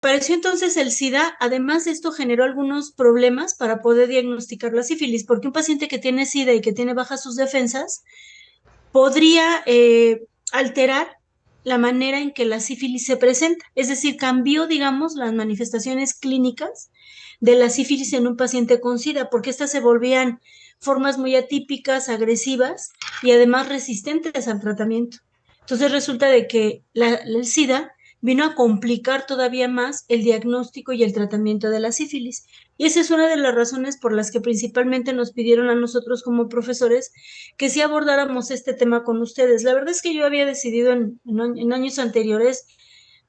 apareció entonces el SIDA, además de esto generó algunos problemas para poder diagnosticar la sífilis, porque un paciente que tiene SIDA y que tiene bajas sus defensas podría alterar la manera en que la sífilis se presenta. Es decir, cambió, digamos, las manifestaciones clínicas de la sífilis en un paciente con SIDA, porque estas se volvían formas muy atípicas, agresivas y además resistentes al tratamiento. Entonces resulta de que el SIDA vino a complicar todavía más el diagnóstico y el tratamiento de la sífilis. Y esa es una de las razones por las que principalmente nos pidieron a nosotros como profesores que sí abordáramos este tema con ustedes. La verdad es que yo había decidido en años anteriores,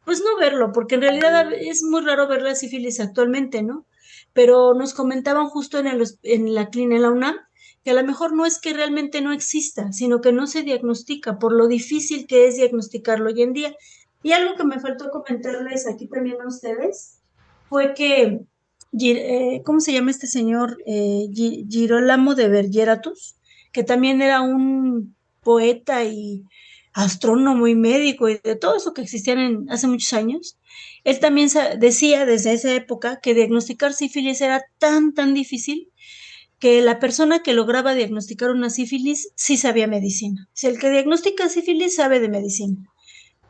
pues no verlo, porque en realidad es muy raro ver la sífilis actualmente, ¿no? Pero nos comentaban justo en la clínica, en la UNAM, que a lo mejor no es que realmente no exista, sino que no se diagnostica por lo difícil que es diagnosticarlo hoy en día. Y algo que me faltó comentarles aquí también a ustedes fue que, ¿cómo se llama este señor? Girolamo de Bergeratus, que también era un poeta y astrónomo y médico y de todo eso que existían hace muchos años. Él también decía desde esa época que diagnosticar sífilis era tan difícil que la persona que lograba diagnosticar una sífilis sí sabía medicina. Si el que diagnostica sífilis sabe de medicina.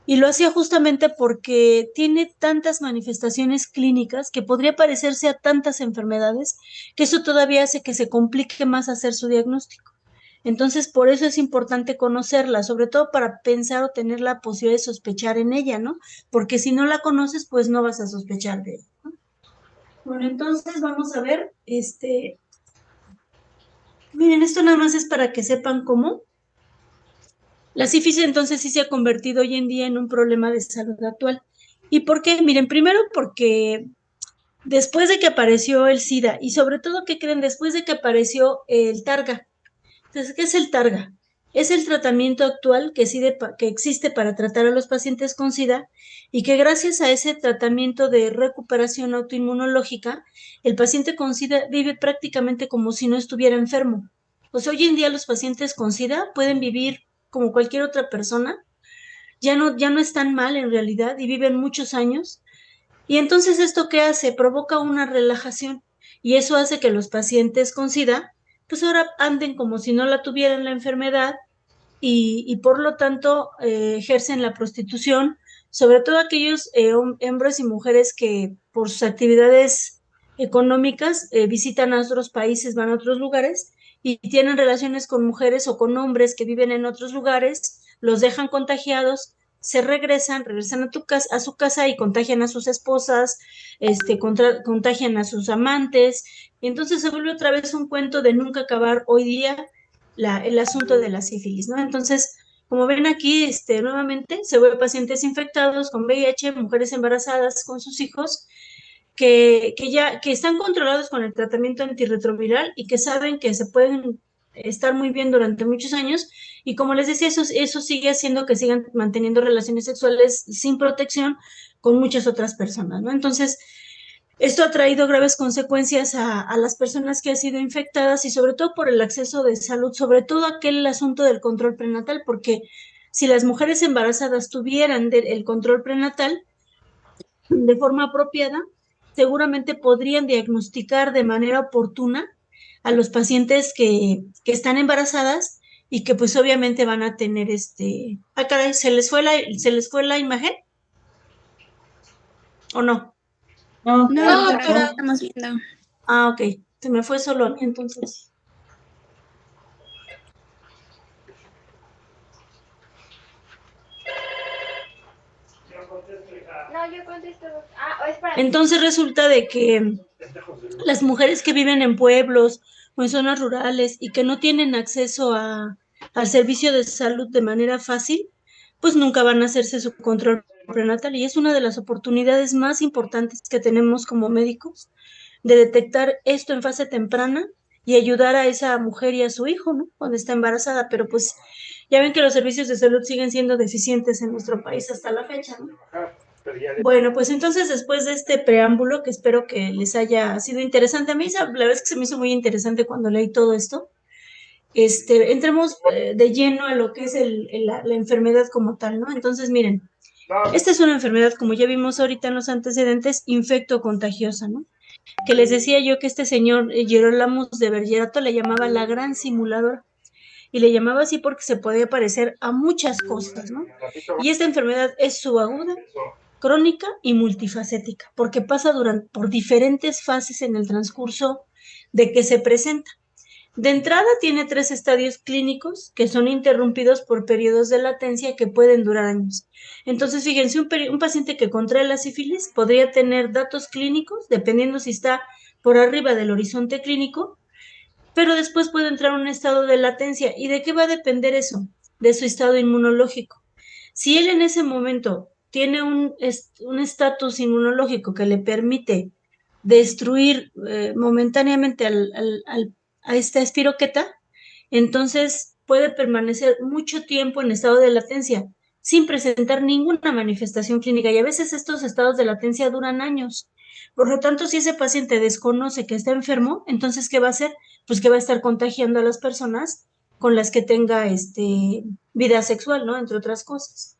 Y lo hacía justamente porque tiene tantas manifestaciones clínicas que podría parecerse a tantas enfermedades que eso todavía hace que se complique más hacer su diagnóstico. Entonces, por eso es importante conocerla, sobre todo para pensar o tener la posibilidad de sospechar en ella, ¿no? Porque si no la conoces, pues no vas a sospechar de ella, ¿no? Bueno, entonces vamos a ver, miren, esto nada más es para que sepan cómo. La sífilis entonces sí se ha convertido hoy en día en un problema de salud actual. ¿Y por qué? Miren, primero porque después de que apareció el SIDA y sobre todo, ¿qué creen? Después de que apareció el Targa. Entonces, ¿qué es el Targa? Es el tratamiento actual que existe para tratar a los pacientes con SIDA y que gracias a ese tratamiento de recuperación autoinmunológica, el paciente con SIDA vive prácticamente como si no estuviera enfermo. Pues hoy en día los pacientes con SIDA pueden vivir como cualquier otra persona, ya no están mal en realidad y viven muchos años. Y entonces, ¿esto qué hace? Provoca una relajación y eso hace que los pacientes con SIDA pues ahora anden como si no la tuvieran la enfermedad y por lo tanto ejercen la prostitución, sobre todo aquellos hombres y mujeres que por sus actividades económicas visitan a otros países, van a otros lugares y tienen relaciones con mujeres o con hombres que viven en otros lugares, los dejan contagiados, regresan a su casa y contagian a sus esposas, contagian a sus amantes, y entonces se vuelve otra vez un cuento de nunca acabar hoy día el asunto de la sífilis, ¿no? Entonces, como ven aquí, nuevamente se ve pacientes infectados con VIH, mujeres embarazadas con sus hijos, que están controlados con el tratamiento antirretroviral y que saben que se pueden estar muy bien durante muchos años. Y como les decía, eso sigue haciendo que sigan manteniendo relaciones sexuales sin protección con muchas otras personas, ¿no? Entonces, esto ha traído graves consecuencias a las personas que han sido infectadas y sobre todo por el acceso de salud, sobre todo aquel asunto del control prenatal, porque si las mujeres embarazadas tuvieran el control prenatal de forma apropiada, seguramente podrían diagnosticar de manera oportuna a los pacientes que están embarazadas y que pues obviamente van a tener Ah, caray, ¿se les fue la imagen o no? No, No, claro, no, no. doctora, estamos viendo. Ah, ok, se me fue solo a mí entonces. No, yo contesto. Ah, es para ti. Entonces resulta de que las mujeres que viven en pueblos o en zonas rurales y que no tienen acceso al servicio de salud de manera fácil, pues nunca van a hacerse su control prenatal y es una de las oportunidades más importantes que tenemos como médicos de detectar esto en fase temprana y ayudar a esa mujer y a su hijo, ¿no? Cuando está embarazada, pero pues ya ven que los servicios de salud siguen siendo deficientes en nuestro país hasta la fecha, ¿no? Bueno, pues entonces después de este preámbulo, que espero que les haya sido interesante, a mí la verdad es que se me hizo muy interesante cuando leí todo esto, entremos de lleno a lo que es la enfermedad como tal, ¿no? Entonces, miren, Esta es una enfermedad, como ya vimos ahorita en los antecedentes, infecto-contagiosa, ¿no? Que les decía yo que este señor Girolamo de Bergerato le llamaba la gran simuladora, y le llamaba así porque se podía parecer a muchas cosas, ¿no? Y esta enfermedad es subaguda, crónica y multifacética, porque pasa por diferentes fases en el transcurso de que se presenta. De entrada tiene 3 estadios clínicos que son interrumpidos por periodos de latencia que pueden durar años. Entonces, fíjense, un paciente que contrae la sífilis podría tener datos clínicos, dependiendo si está por arriba del horizonte clínico, pero después puede entrar en un estado de latencia. ¿Y de qué va a depender eso? De su estado inmunológico. Si él en ese momento tiene un estatus inmunológico que le permite destruir momentáneamente a esta espiroqueta, entonces puede permanecer mucho tiempo en estado de latencia sin presentar ninguna manifestación clínica, y a veces estos estados de latencia duran años. Por lo tanto, si ese paciente desconoce que está enfermo, entonces, ¿qué va a hacer? Pues que va a estar contagiando a las personas con las que tenga vida sexual, ¿no? Entre otras cosas.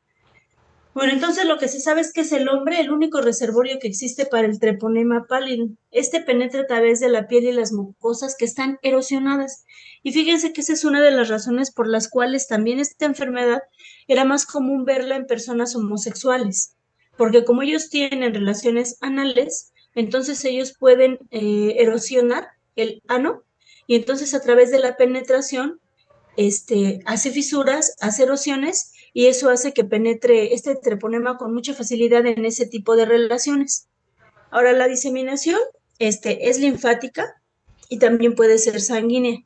Bueno, entonces lo que se sabe es que es el hombre el único reservorio que existe para el treponema pallidum. Este penetra a través de la piel y las mucosas que están erosionadas. Y fíjense que esa es una de las razones por las cuales también esta enfermedad era más común verla en personas homosexuales, porque como ellos tienen relaciones anales, entonces ellos pueden erosionar el ano, y entonces a través de la penetración hace fisuras, hace erosiones, y eso hace que penetre este treponema con mucha facilidad en ese tipo de relaciones. Ahora, la diseminación es linfática y también puede ser sanguínea.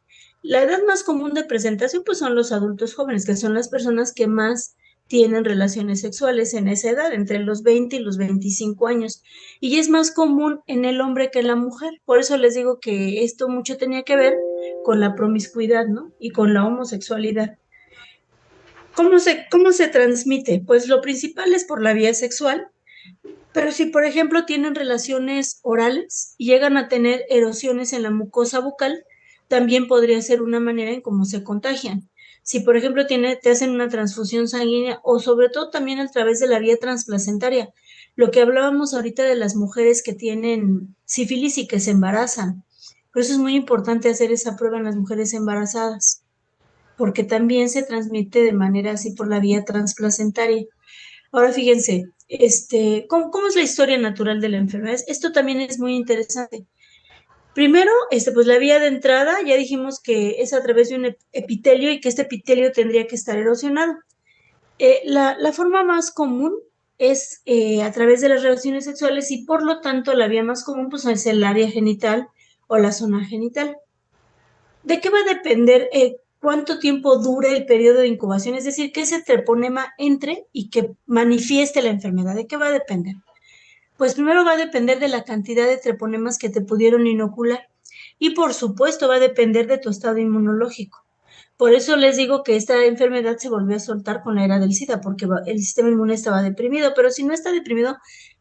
La edad más común de presentación pues son los adultos jóvenes, que son las personas que más tienen relaciones sexuales en esa edad, entre los 20 y los 25 años, y es más común en el hombre que en la mujer. Por eso les digo que esto mucho tenía que ver con la promiscuidad, ¿no? Y con la homosexualidad. ¿Cómo se transmite? Pues lo principal es por la vía sexual, pero si, por ejemplo, tienen relaciones orales y llegan a tener erosiones en la mucosa bucal, también podría ser una manera en cómo se contagian. Si, por ejemplo, te hacen una transfusión sanguínea, o sobre todo también a través de la vía transplacentaria, lo que hablábamos ahorita de las mujeres que tienen sífilis y que se embarazan. Por eso es muy importante hacer esa prueba en las mujeres embarazadas, porque también se transmite de manera así por la vía transplacentaria. Ahora fíjense, ¿cómo es la historia natural de la enfermedad? Esto también es muy interesante. Primero, pues la vía de entrada, ya dijimos que es a través de un epitelio, y que este epitelio tendría que estar erosionado. La forma más común es a través de las relaciones sexuales, y por lo tanto la vía más común pues es el área genital o la zona genital. ¿De qué va a depender cuánto tiempo dure el periodo de incubación? Es decir, que ese treponema entre y que manifieste la enfermedad. ¿De qué va a depender? Pues primero va a depender de la cantidad de treponemas que te pudieron inocular, y por supuesto va a depender de tu estado inmunológico. Por eso les digo que esta enfermedad se volvió a soltar con la era del SIDA, porque el sistema inmune estaba deprimido. Pero si no está deprimido,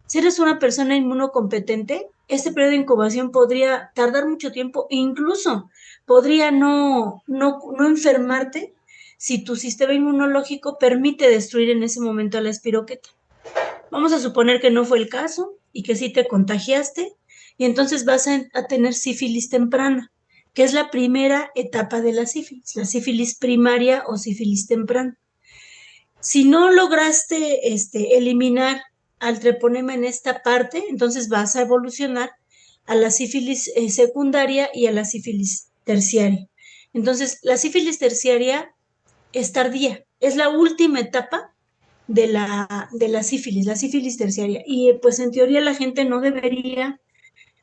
si eres una persona inmunocompetente, este periodo de incubación podría tardar mucho tiempo, e incluso podría no enfermarte si tu sistema inmunológico permite destruir en ese momento a la espiroqueta. Vamos a suponer que no fue el caso y que sí te contagiaste, y entonces vas a tener sífilis temprana, que es la primera etapa de la sífilis primaria o sífilis temprana. Si no lograste eliminar al treponema en esta parte, entonces vas a evolucionar a la sífilis secundaria y a la sífilis terciaria. Entonces, la sífilis terciaria es tardía, es la última etapa de la sífilis terciaria. Y pues en teoría la gente no debería,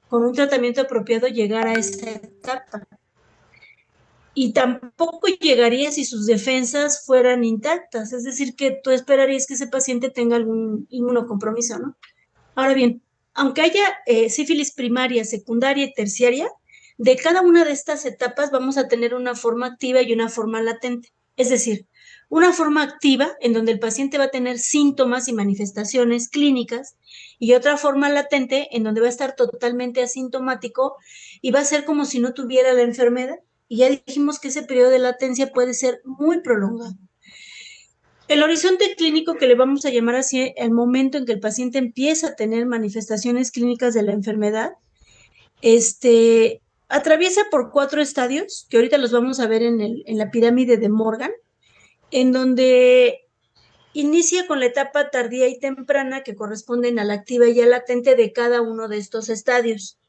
con un tratamiento apropiado, llegar a esa etapa. Y tampoco llegaría si sus defensas fueran intactas, es decir, que tú esperarías que ese paciente tenga algún inmunocompromiso, ¿no? Ahora bien, aunque haya sífilis primaria, secundaria y terciaria, de cada una de estas etapas vamos a tener una forma activa y una forma latente. Es decir, una forma activa en donde el paciente va a tener síntomas y manifestaciones clínicas, y otra forma latente en donde va a estar totalmente asintomático y va a ser como si no tuviera la enfermedad. Y ya dijimos que ese periodo de latencia puede ser muy prolongado. El horizonte clínico, que le vamos a llamar así, el momento en que el paciente empieza a tener manifestaciones clínicas de la enfermedad, atraviesa por 4 estadios, que ahorita los vamos a ver en la pirámide de Morgan, en donde inicia con la etapa tardía y temprana, que corresponden a la activa y a la latente de cada uno de estos estadios.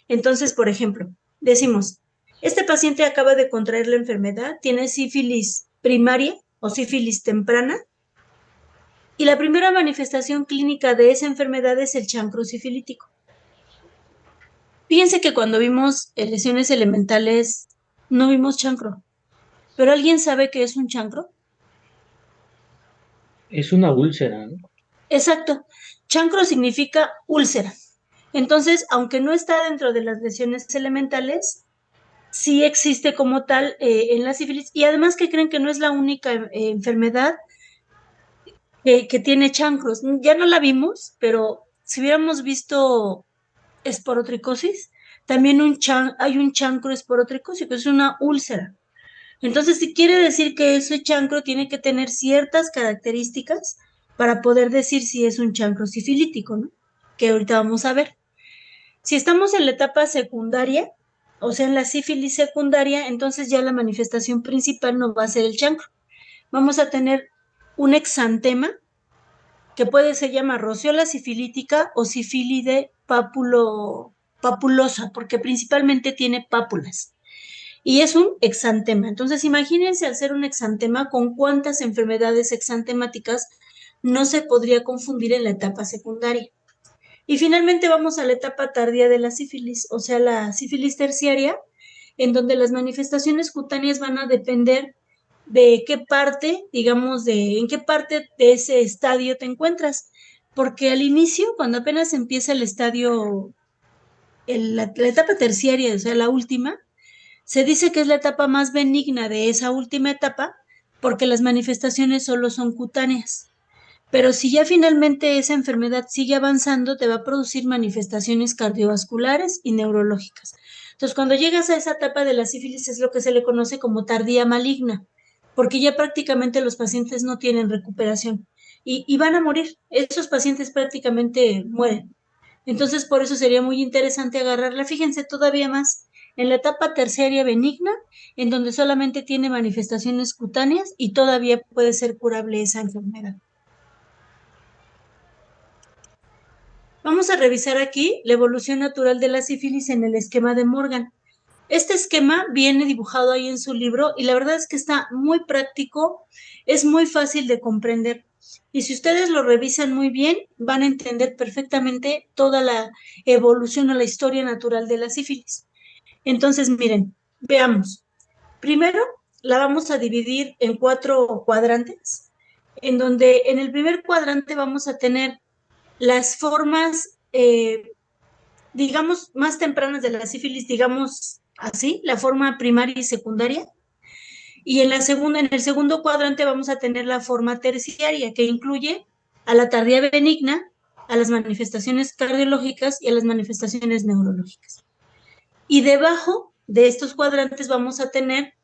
Entonces, por ejemplo, decimos, este paciente acaba de contraer la enfermedad, tiene sífilis primaria o sífilis temprana, y la primera manifestación clínica de esa enfermedad es el chancro sifilítico. Fíjense que cuando vimos lesiones elementales no vimos chancro, pero ¿alguien sabe qué es un chancro? Es una úlcera, ¿no? Exacto, chancro significa úlcera. Entonces, aunque no está dentro de las lesiones elementales, sí existe como tal en la sífilis, y además que creen que no es la única enfermedad que tiene chancros. Ya no la vimos, pero si hubiéramos visto esporotricosis, también hay un chancro esporotricósico, que es una úlcera. Entonces, si quiere decir que ese chancro tiene que tener ciertas características para poder decir si es un chancro sifilítico, ¿no? Que ahorita vamos a ver. Si estamos en la etapa secundaria, o sea, en la sífilis secundaria, entonces ya la manifestación principal no va a ser el chancro. Vamos a tener un exantema, que puede ser llamado rociola sifilítica o sifilide papulosa, porque principalmente tiene pápulas. Y es un exantema. Entonces, imagínense al ser un exantema, con cuántas enfermedades exantemáticas no se podría confundir en la etapa secundaria. Y finalmente vamos a la etapa tardía de la sífilis, o sea, la sífilis terciaria, en donde las manifestaciones cutáneas van a depender de qué parte, digamos, en qué parte de ese estadio te encuentras. Porque al inicio, cuando apenas empieza el estadio, la etapa terciaria, o sea, la última, se dice que es la etapa más benigna de esa última etapa, porque las manifestaciones solo son cutáneas. Pero si ya finalmente esa enfermedad sigue avanzando, te va a producir manifestaciones cardiovasculares y neurológicas. Entonces, cuando llegas a esa etapa de la sífilis, es lo que se le conoce como tardía maligna, porque ya prácticamente los pacientes no tienen recuperación y van a morir. Esos pacientes prácticamente mueren. Entonces, por eso sería muy interesante agarrarla. Fíjense todavía más en la etapa terciaria benigna, en donde solamente tiene manifestaciones cutáneas y todavía puede ser curable esa enfermedad. Vamos a revisar aquí la evolución natural de la sífilis en el esquema de Morgan. Este esquema viene dibujado ahí en su libro y la verdad es que está muy práctico, es muy fácil de comprender. Y si ustedes lo revisan muy bien, van a entender perfectamente toda la evolución o la historia natural de la sífilis. Entonces, miren, veamos. Primero, la vamos a dividir en 4 cuadrantes, en donde en el primer cuadrante vamos a tener las formas, digamos, más tempranas de la sífilis, digamos así, la forma primaria y secundaria. Y en el segundo cuadrante vamos a tener la forma terciaria, que incluye a la tardía benigna, a las manifestaciones cardiológicas y a las manifestaciones neurológicas. Y debajo de estos cuadrantes vamos a tener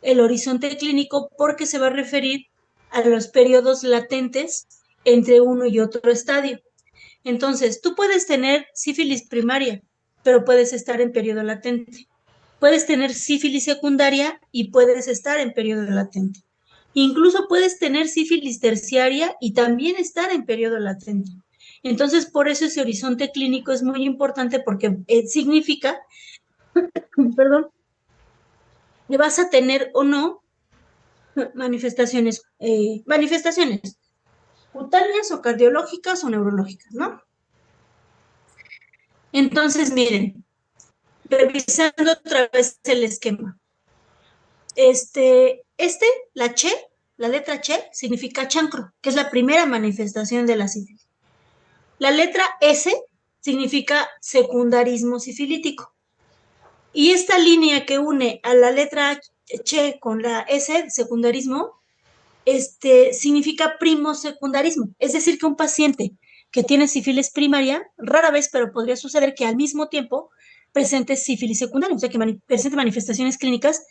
el horizonte clínico, porque se va a referir a los periodos latentes entre uno y otro estadio. Entonces, tú puedes tener sífilis primaria, pero puedes estar en periodo latente. Puedes tener sífilis secundaria y puedes estar en periodo latente. Incluso puedes tener sífilis terciaria y también estar en periodo latente. Entonces, por eso ese horizonte clínico es muy importante, porque significa, perdón, que vas a tener o no manifestaciones cutáneas o cardiológicas o neurológicas, ¿no? Entonces, miren, revisando otra vez el esquema. La letra Che, significa chancro, que es la primera manifestación de la sífilis. La letra S significa secundarismo sifilítico. Y esta línea que une a la letra Che con la S, secundarismo, significa primosecundarismo. Es decir, que un paciente que tiene sífilis primaria, rara vez, pero podría suceder que al mismo tiempo presente sífilis secundaria, o sea, que presente manifestaciones clínicas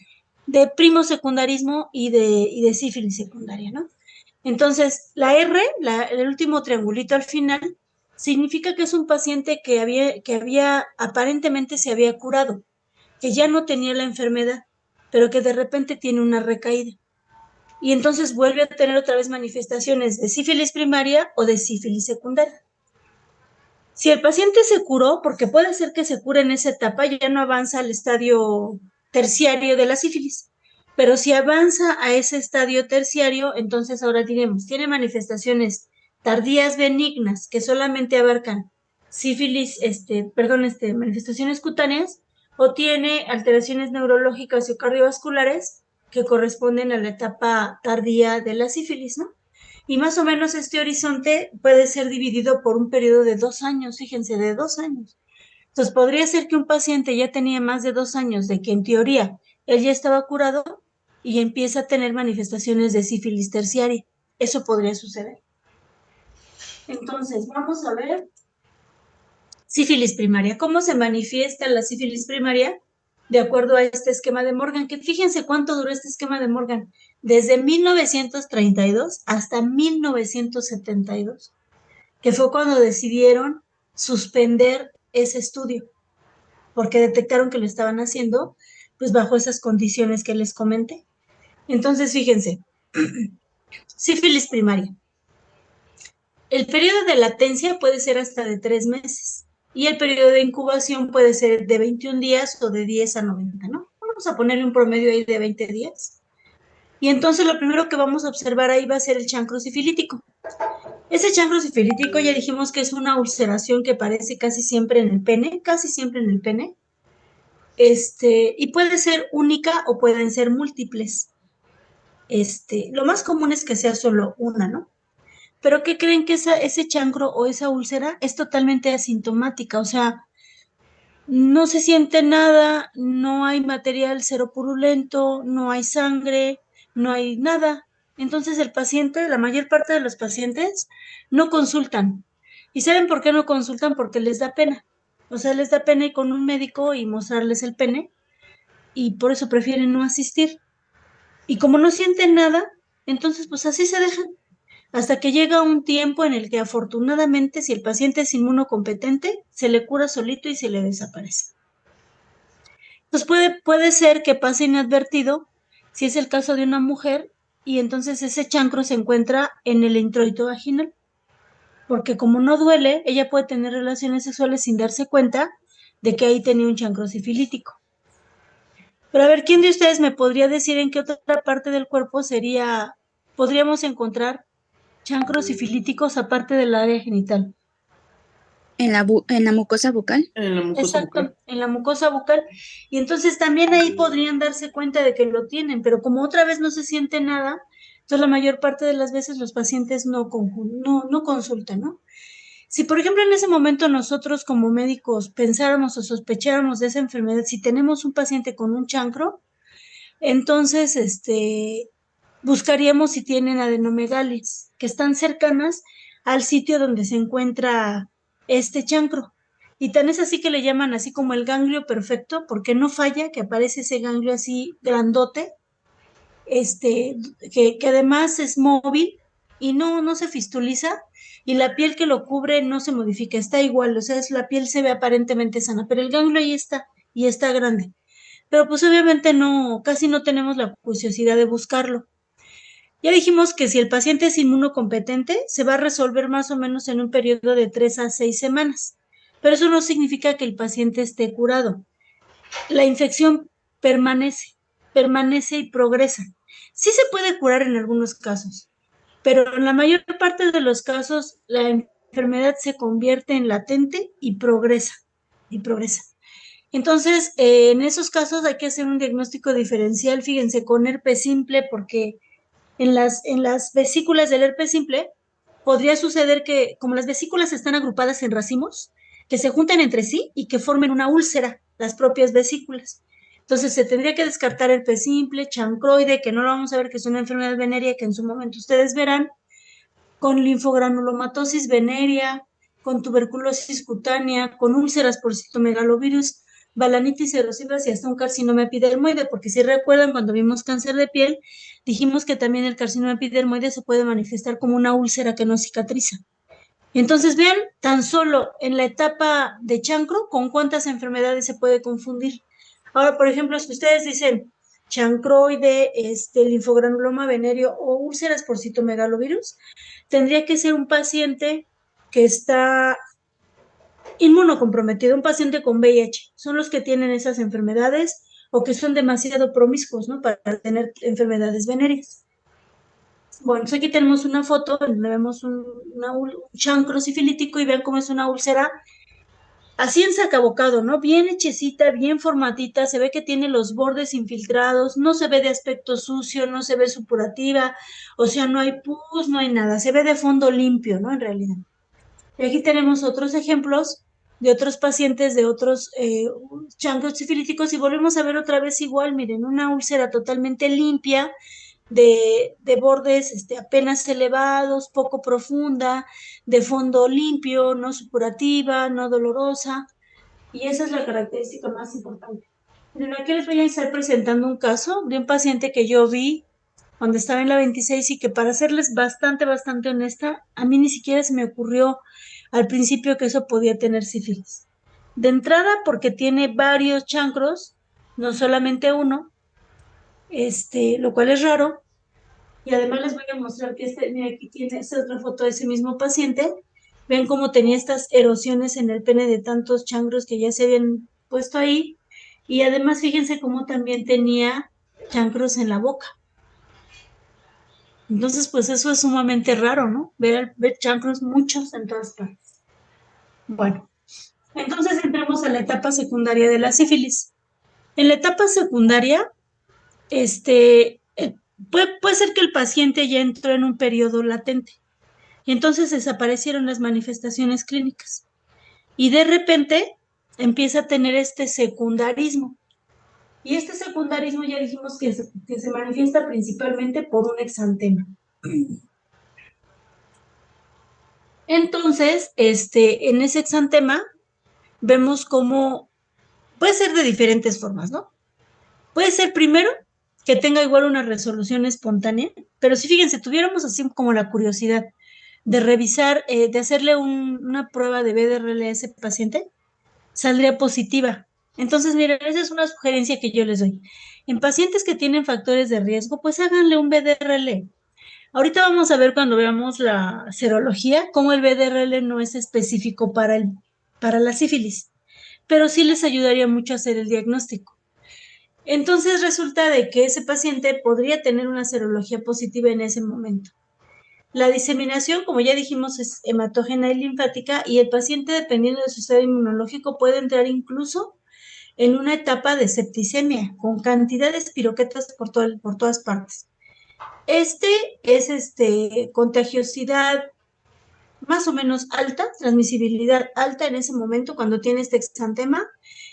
de primosecundarismo y de sífilis secundaria, ¿no? Entonces, la R, el último triangulito al final, significa que es un paciente que aparentemente se había curado, que ya no tenía la enfermedad, pero que de repente tiene una recaída. Y entonces vuelve a tener otra vez manifestaciones de sífilis primaria o de sífilis secundaria. Si el paciente se curó, porque puede ser que se cure en esa etapa, ya no avanza al estadio terciario de la sífilis. Pero si avanza a ese estadio terciario, entonces ahora diremos, tiene manifestaciones tardías benignas que solamente abarcan sífilis, manifestaciones cutáneas, o tiene alteraciones neurológicas o cardiovasculares que corresponden a la etapa tardía de la sífilis, ¿no? Y más o menos este horizonte puede ser dividido por un periodo de 2 años, fíjense, de 2 años. Entonces, podría ser que un paciente ya tenía más de 2 años de que en teoría él ya estaba curado y empieza a tener manifestaciones de sífilis terciaria. Eso podría suceder. Entonces, vamos a ver sífilis primaria. ¿Cómo se manifiesta la sífilis primaria? De acuerdo a este esquema de Morgan, que fíjense cuánto duró este esquema de Morgan, desde 1932 hasta 1972, que fue cuando decidieron suspender ese estudio, porque detectaron que lo estaban haciendo, pues bajo esas condiciones que les comenté. Entonces, fíjense, sífilis primaria. El periodo de latencia puede ser hasta de 3 meses y el periodo de incubación puede ser de 21 días o de 10 a 90, ¿no? Vamos a ponerle un promedio ahí de 20 días. Y entonces lo primero que vamos a observar ahí va a ser el chancro sifilítico. Ese chancro sifilítico ya dijimos que es una ulceración que aparece casi siempre en el pene, casi siempre en el pene. Y puede ser única o pueden ser múltiples. Lo más común es que sea solo una, ¿no? Pero ¿qué creen? Que ese chancro o esa úlcera es totalmente asintomática, o sea, no se siente nada, no hay material seropurulento, no hay sangre, no hay nada. Entonces el paciente, la mayor parte de los pacientes, no consultan. ¿Y saben por qué no consultan? Porque les da pena. O sea, les da pena ir con un médico y mostrarles el pene, y por eso prefieren no asistir. Y como no sienten nada, entonces pues así se dejan hasta que llega un tiempo en el que afortunadamente, si el paciente es inmunocompetente, se le cura solito y se le desaparece. Entonces puede ser que pase inadvertido si es el caso de una mujer y entonces ese chancro se encuentra en el introito vaginal, porque como no duele, ella puede tener relaciones sexuales sin darse cuenta de que ahí tenía un chancro sifilítico. Pero a ver, ¿quién de ustedes me podría decir en qué otra parte del cuerpo podríamos encontrar chancros sifilíticos aparte del área genital? En la mucosa bucal. En la mucosa Exacto, bucal. en la mucosa bucal. Y entonces también ahí podrían darse cuenta de que lo tienen, pero como otra vez no se siente nada, entonces la mayor parte de las veces los pacientes no consultan, ¿no? Si, por ejemplo, en ese momento nosotros como médicos pensáramos o sospecháramos de esa enfermedad, si tenemos un paciente con un chancro, entonces buscaríamos si tienen adenomegalias, que están cercanas al sitio donde se encuentra este chancro. Y tan es así que le llaman así como el ganglio perfecto, porque no falla, que aparece ese ganglio así grandote, que además es móvil y no se fistuliza, y la piel que lo cubre no se modifica, está igual, o sea, la piel se ve aparentemente sana, pero el ganglio ahí está, y está grande. Pero pues obviamente casi no tenemos la curiosidad de buscarlo. Ya dijimos que si el paciente es inmunocompetente, se va a resolver más o menos en un periodo de 3 a 6 semanas, pero eso no significa que el paciente esté curado. La infección permanece y progresa. Sí se puede curar en algunos casos, pero en la mayor parte de los casos la enfermedad se convierte en latente y progresa. Entonces, en esos casos hay que hacer un diagnóstico diferencial, fíjense, con herpes simple, porque en las vesículas del herpes simple podría suceder que, como las vesículas están agrupadas en racimos, que se junten entre sí y que formen una úlcera, las propias vesículas. Entonces se tendría que descartar herpes simple, chancroide, que no lo vamos a ver, que es una enfermedad venérea que en su momento ustedes verán, con linfogranulomatosis venérea, con tuberculosis cutánea, con úlceras por citomegalovirus, balanitis erosivas y hasta un carcinoma epidermoide, porque si recuerdan cuando vimos cáncer de piel, dijimos que también el carcinoma epidermoide se puede manifestar como una úlcera que no cicatriza. Entonces vean, tan solo en la etapa de chancro, con cuántas enfermedades se puede confundir. Ahora, por ejemplo, si ustedes dicen chancroide, linfogranuloma venéreo o úlceras por citomegalovirus, tendría que ser un paciente que está inmunocomprometido, un paciente con VIH. Son los que tienen esas enfermedades o que son demasiado promiscuos, ¿no? Para tener enfermedades venéreas. Bueno, pues aquí tenemos una foto donde vemos un chancro sifilítico y vean cómo es una úlcera así ensacabocado, ¿no? Bien hechecita, bien formatita, se ve que tiene los bordes infiltrados, no se ve de aspecto sucio, no se ve supurativa, o sea, no hay pus, no hay nada, se ve de fondo limpio, ¿no? En realidad. Y aquí tenemos otros ejemplos de otros pacientes de otros chancros sifilíticos y volvemos a ver otra vez igual, miren, una úlcera totalmente limpia, de bordes apenas elevados, poco profunda, de fondo limpio, no supurativa, no dolorosa, y esa es la característica más importante. Miren, aquí les voy a estar presentando un caso de un paciente que yo vi cuando estaba en la 26 y que, para serles bastante honesta, a mí ni siquiera se me ocurrió al principio que eso podía tener sífilis. De entrada, porque tiene varios chancros, no solamente uno, lo cual es raro. Y además les voy a mostrar que mira, aquí tiene esta otra foto de ese mismo paciente. Ven cómo tenía estas erosiones en el pene de tantos chancros que ya se habían puesto ahí. Y además fíjense cómo también tenía chancros en la boca. Entonces, pues eso es sumamente raro, ¿no? Ver chancros muchos en todas partes. Bueno, entonces entramos a la etapa secundaria de la sífilis. En la etapa secundaria, puede ser que el paciente ya entró en un periodo latente y entonces desaparecieron las manifestaciones clínicas y de repente empieza a tener este secundarismo. Y este secundarismo ya dijimos que se manifiesta principalmente por un exantema. Entonces, en ese exantema vemos cómo puede ser de diferentes formas, ¿no? Puede ser primero que tenga igual una resolución espontánea, pero si fíjense, tuviéramos así como la curiosidad de revisar, de hacerle una prueba de BDRL a ese paciente, saldría positiva. Entonces, miren, esa es una sugerencia que yo les doy. En pacientes que tienen factores de riesgo, pues háganle un BDRL. Ahorita vamos a ver cuando veamos la serología, cómo el BDRL no es específico para la sífilis, pero sí les ayudaría mucho a hacer el diagnóstico. Entonces resulta de que ese paciente podría tener una serología positiva en ese momento. La diseminación, como ya dijimos, es hematógena y linfática y el paciente, dependiendo de su estado inmunológico, puede entrar incluso en una etapa de septicemia con cantidades piroquetas por todas partes. Es contagiosidad más o menos alta, transmisibilidad alta en ese momento cuando tiene este exantema.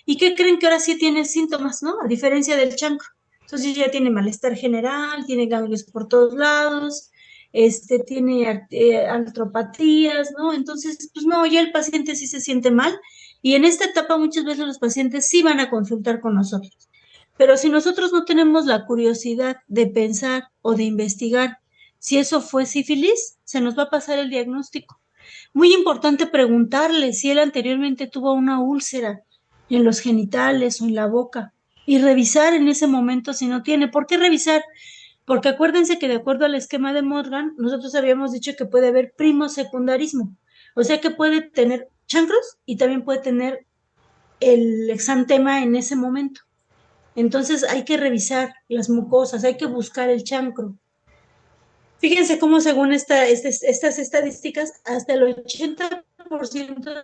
¿Y qué creen? Que ahora sí tiene síntomas, ¿no? A diferencia del chancro. Entonces ya tiene malestar general, tiene ganglios por todos lados, tiene artropatías, ¿no? Entonces, pues no, ya el paciente sí se siente mal. Y en esta etapa muchas veces los pacientes sí van a consultar con nosotros. Pero si nosotros no tenemos la curiosidad de pensar o de investigar si eso fue sífilis, se nos va a pasar el diagnóstico. Muy importante preguntarle si él anteriormente tuvo una úlcera en los genitales o en la boca y revisar en ese momento si no tiene. ¿Por qué revisar? Porque acuérdense que de acuerdo al esquema de Morgan, nosotros habíamos dicho que puede haber primosecundarismo. O sea que puede tener chancros y también puede tener el exantema en ese momento. Entonces hay que revisar las mucosas, hay que buscar el chancro. Fíjense cómo, según estas estadísticas, hasta el 80%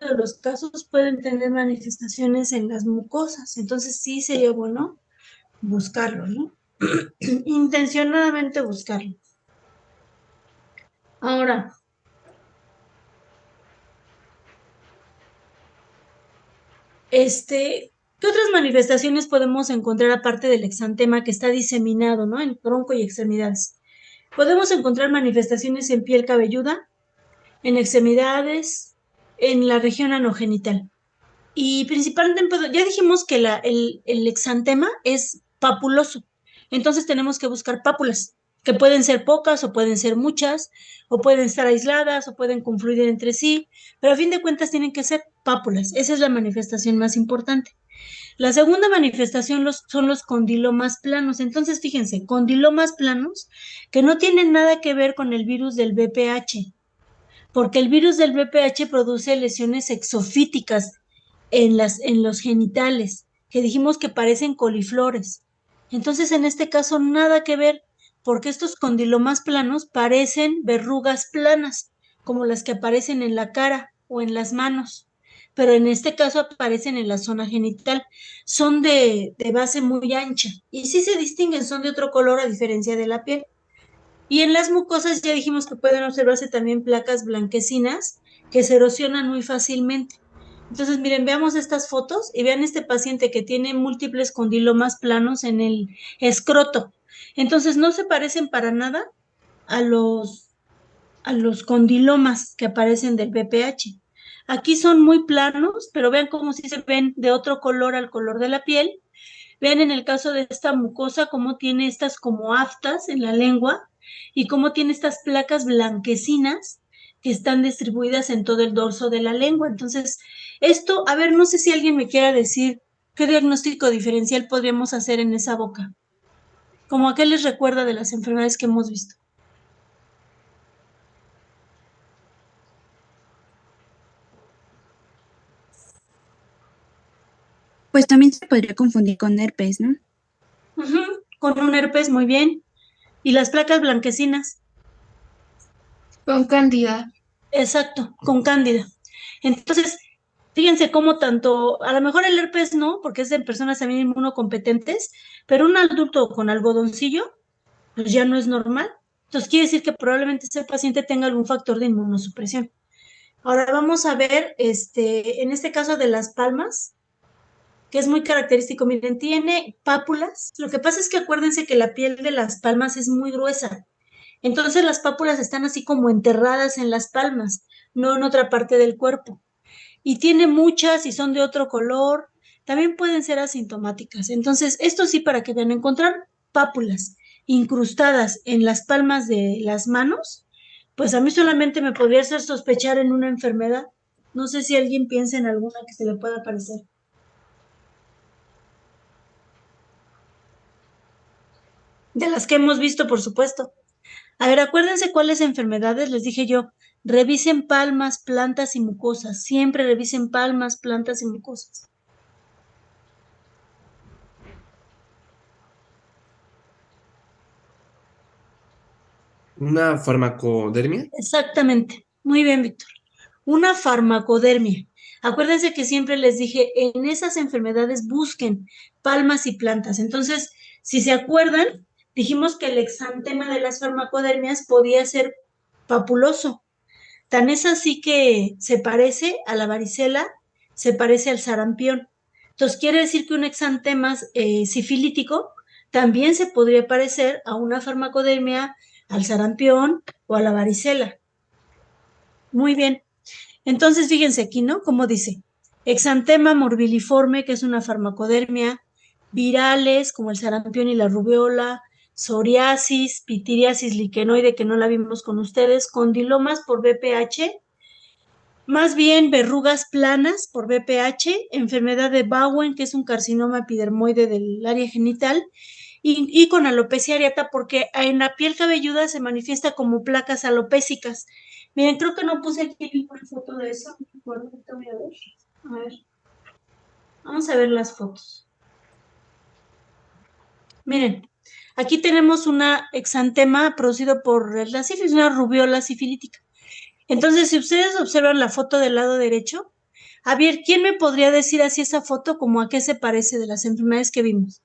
de los casos pueden tener manifestaciones en las mucosas. Entonces sí sería bueno buscarlo, ¿no? Intencionadamente buscarlo. Ahora, ¿qué otras manifestaciones podemos encontrar aparte del exantema que está diseminado, ¿no? En tronco y extremidades? Podemos encontrar manifestaciones en piel cabelluda, en extremidades, en la región anogenital. Y principalmente, ya dijimos que el exantema es papuloso. Entonces tenemos que buscar pápulas, que pueden ser pocas o pueden ser muchas, o pueden estar aisladas o pueden confluir entre sí, pero a fin de cuentas tienen que ser pápulas. Esa es la manifestación más importante. La segunda manifestación son los condilomas planos. Entonces, fíjense, condilomas planos que no tienen nada que ver con el virus del VPH, porque el virus del VPH produce lesiones exofíticas en los genitales, que dijimos que parecen coliflores. Entonces, en este caso, nada que ver, porque estos condilomas planos parecen verrugas planas, como las que aparecen en la cara o en las manos, pero en este caso aparecen en la zona genital. Son de base muy ancha y sí se distinguen, son de otro color a diferencia de la piel. Y en las mucosas ya dijimos que pueden observarse también placas blanquecinas que se erosionan muy fácilmente. Entonces, miren, veamos estas fotos y vean este paciente que tiene múltiples condilomas planos en el escroto. Entonces, no se parecen para nada a los condilomas que aparecen del BPH. Aquí son muy planos, pero vean cómo sí se ven de otro color al color de la piel. Vean en el caso de esta mucosa cómo tiene estas como aftas en la lengua y cómo tiene estas placas blanquecinas que están distribuidas en todo el dorso de la lengua. Entonces, esto, a ver, no sé si alguien me quiera decir qué diagnóstico diferencial podríamos hacer en esa boca. ¿Cómo a qué les recuerda de las enfermedades que hemos visto? Pues también se podría confundir con herpes, ¿no? Con un herpes, muy bien. ¿Y las placas blanquecinas? Con cándida. Exacto, con cándida. Entonces, fíjense cómo tanto, a lo mejor el herpes no, porque es de personas también inmunocompetentes, pero un adulto con algodoncillo, pues ya no es normal. Entonces, quiere decir que probablemente ese paciente tenga algún factor de inmunosupresión. Ahora vamos a ver, en este caso de las palmas, que es muy característico. Miren, tiene pápulas. Lo que pasa es que acuérdense que la piel de las palmas es muy gruesa. Entonces las pápulas están así como enterradas en las palmas, no en otra parte del cuerpo. Y tiene muchas y son de otro color. También pueden ser asintomáticas. Entonces, esto sí, para que vean, encontrar pápulas incrustadas en las palmas de las manos, pues a mí solamente me podría hacer sospechar en una enfermedad. No sé si alguien piensa en alguna que se le pueda parecer. De las que hemos visto, por supuesto. A ver, acuérdense cuáles enfermedades les dije yo. Revisen palmas, plantas y mucosas. Siempre revisen palmas, plantas y mucosas. ¿Una farmacodermia? Exactamente. Muy bien, Víctor. Una farmacodermia. Acuérdense que siempre les dije, en esas enfermedades busquen palmas y plantas. Entonces, si se acuerdan, dijimos que el exantema de las farmacodermias podía ser papuloso. Tan es así que se parece a la varicela, se parece al sarampión. Entonces, quiere decir que un exantema sifilítico también se podría parecer a una farmacodermia, al sarampión o a la varicela. Muy bien. Entonces, fíjense aquí, ¿no? Como dice, exantema morbiliforme, que es una farmacodermia, virales, como el sarampión y la rubiola, psoriasis, pitiriasis liquenoide, que no la vimos con ustedes, condilomas por VPH, más bien verrugas planas por VPH, enfermedad de Bowen, que es un carcinoma epidermoide del área genital, y con alopecia areata, porque en la piel cabelluda se manifiesta como placas alopécicas. Miren, creo que no puse aquí ninguna foto de eso. Voy a ver. A ver, vamos a ver las fotos. Miren, aquí tenemos una exantema producido por la sífilis, una rubiola sifilítica. Entonces, si ustedes observan la foto del lado derecho, a ver, ¿quién me podría decir así esa foto como a qué se parece de las enfermedades que vimos?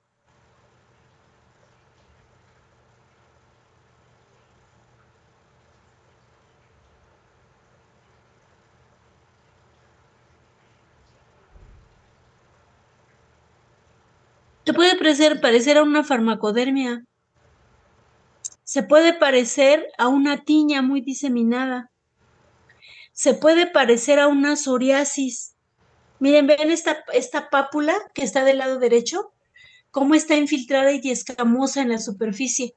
Se puede parecer a una farmacodermia, se puede parecer a una tiña muy diseminada, se puede parecer a una psoriasis, Miren, ven esta pápula que está del lado derecho, cómo está infiltrada y escamosa en la superficie.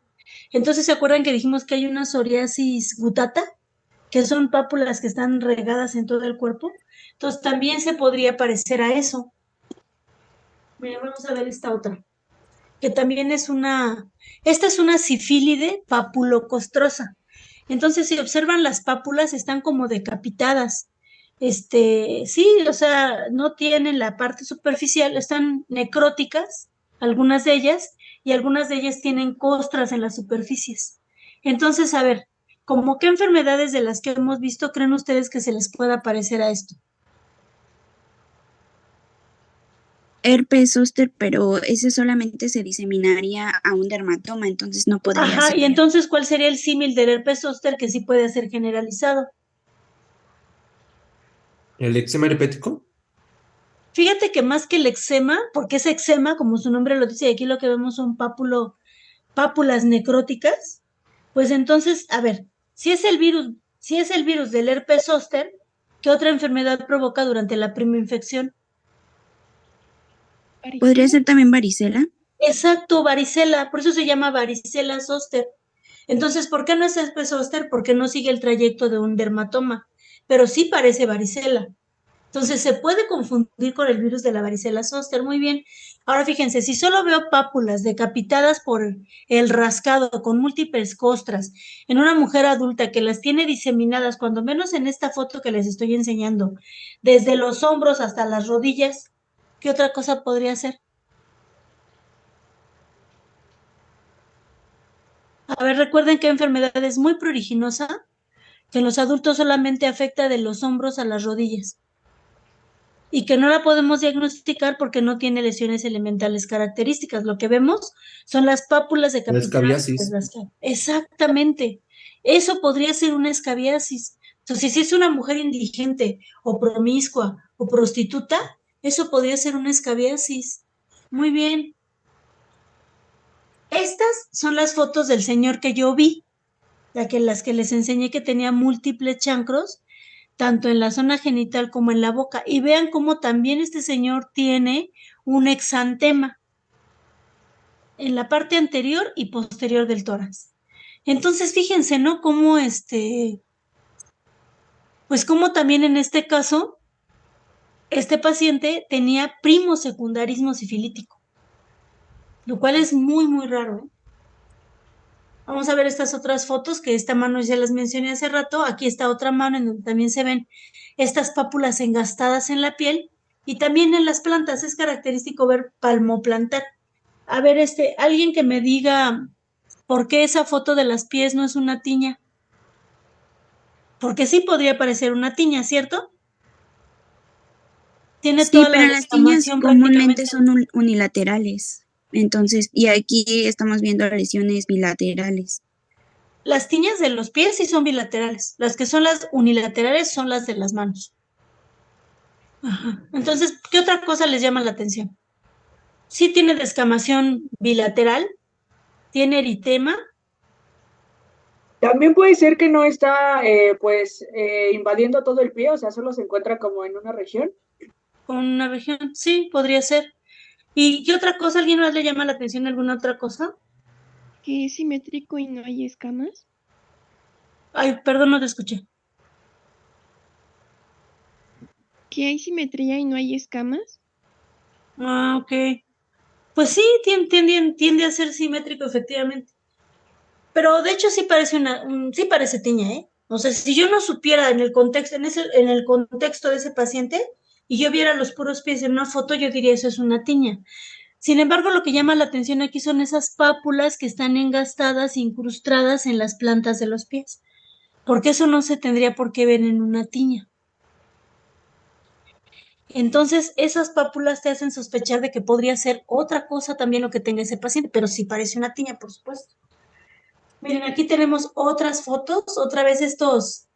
Entonces, ¿se acuerdan que dijimos que hay una psoriasis gutata? Que son pápulas que están regadas en todo el cuerpo. Entonces, también se podría parecer a eso. Miren, vamos a ver esta otra, que también esta es una sifílide papulocostrosa. Entonces, si observan las pápulas, están como decapitadas. Sí, o sea, no tienen la parte superficial, están necróticas, algunas de ellas, y algunas de ellas tienen costras en las superficies. Entonces, a ver, ¿cómo qué enfermedades de las que hemos visto creen ustedes que se les pueda parecer a esto? Herpes zóster, pero ese solamente se diseminaría a un dermatoma, entonces no podría Ajá, ser. y entonces, ¿cuál sería el símil del herpes zóster que sí puede ser generalizado? ¿El eczema herpético? Fíjate que más que el eczema, porque es eczema, como su nombre lo dice, y aquí lo que vemos son pápulas necróticas, pues entonces, a ver, si es el virus del herpes zóster, ¿qué otra enfermedad provoca durante la primera infección? ¿Podría ser también varicela? Exacto, varicela, por eso se llama varicela zóster. Entonces, ¿por qué no es herpes zóster? Porque no sigue el trayecto de un dermatoma, pero sí parece varicela. Entonces se puede confundir con el virus de la varicela zóster. Muy bien. Ahora fíjense, si solo veo pápulas decapitadas por el rascado con múltiples costras en una mujer adulta que las tiene diseminadas, cuando menos en esta foto que les estoy enseñando, desde los hombros hasta las rodillas, ¿qué otra cosa podría ser? A ver, recuerden que enfermedad es muy pruriginosa, que en los adultos solamente afecta de los hombros a las rodillas y que no la podemos diagnosticar porque no tiene lesiones elementales características. Lo que vemos son las pápulas La decapitadas. escabiasis. Exactamente. Eso podría ser una escabiasis. Entonces, si es una mujer indigente o promiscua o prostituta, eso podría ser una escabiasis. Muy bien. Estas son las fotos del señor que yo vi, las que les enseñé que tenía múltiples chancros tanto en la zona genital como en la boca. Y vean cómo también este señor tiene un exantema en la parte anterior y posterior del tórax. Entonces, fíjense, ¿no? Cómo pues cómo también en este caso, este paciente tenía primo secundarismo sifilítico, lo cual es muy, muy raro, ¿eh? Vamos a ver estas otras fotos, que esta mano ya las mencioné hace rato. Aquí está otra mano en donde también se ven estas pápulas engastadas en la piel y también en las plantas. Es característico ver palmoplantar. A ver, alguien que me diga por qué esa foto de las pies no es una tiña. Porque sí podría parecer una tiña, ¿cierto? Tiene Sí, toda la pero las tiñas descamación comúnmente prácticamente. son unilaterales. Entonces, y aquí estamos viendo lesiones bilaterales. Las tiñas de los pies sí son bilaterales. Las que son las unilaterales son las de las manos. Ajá. Entonces, ¿qué otra cosa les llama la atención? Sí tiene descamación bilateral, tiene eritema, También puede ser que no está, invadiendo todo el pie, o sea, solo se encuentra como en una región. con una región, sí, podría ser. ¿Y qué otra cosa? ¿Alguien más le llama la atención alguna otra cosa? ¿Que es simétrico y no hay escamas? Ay, perdón, no te escuché. ¿Que hay simetría y no hay escamas? Ah, ok. Pues sí, tiende a ser simétrico, efectivamente. Pero de hecho sí parece sí parece tiña, ¿eh? O sea, si yo no supiera en el contexto, en el contexto de ese paciente, y yo viera los puros pies en una foto, yo diría eso es una tiña. Sin embargo, lo que llama la atención aquí son esas pápulas que están engastadas, incrustadas en las plantas de los pies, porque eso no se tendría por qué ver en una tiña. Entonces, esas pápulas te hacen sospechar de que podría ser otra cosa también lo que tenga ese paciente, pero sí parece una tiña, por supuesto. Miren, aquí tenemos otras fotos, otra vez estas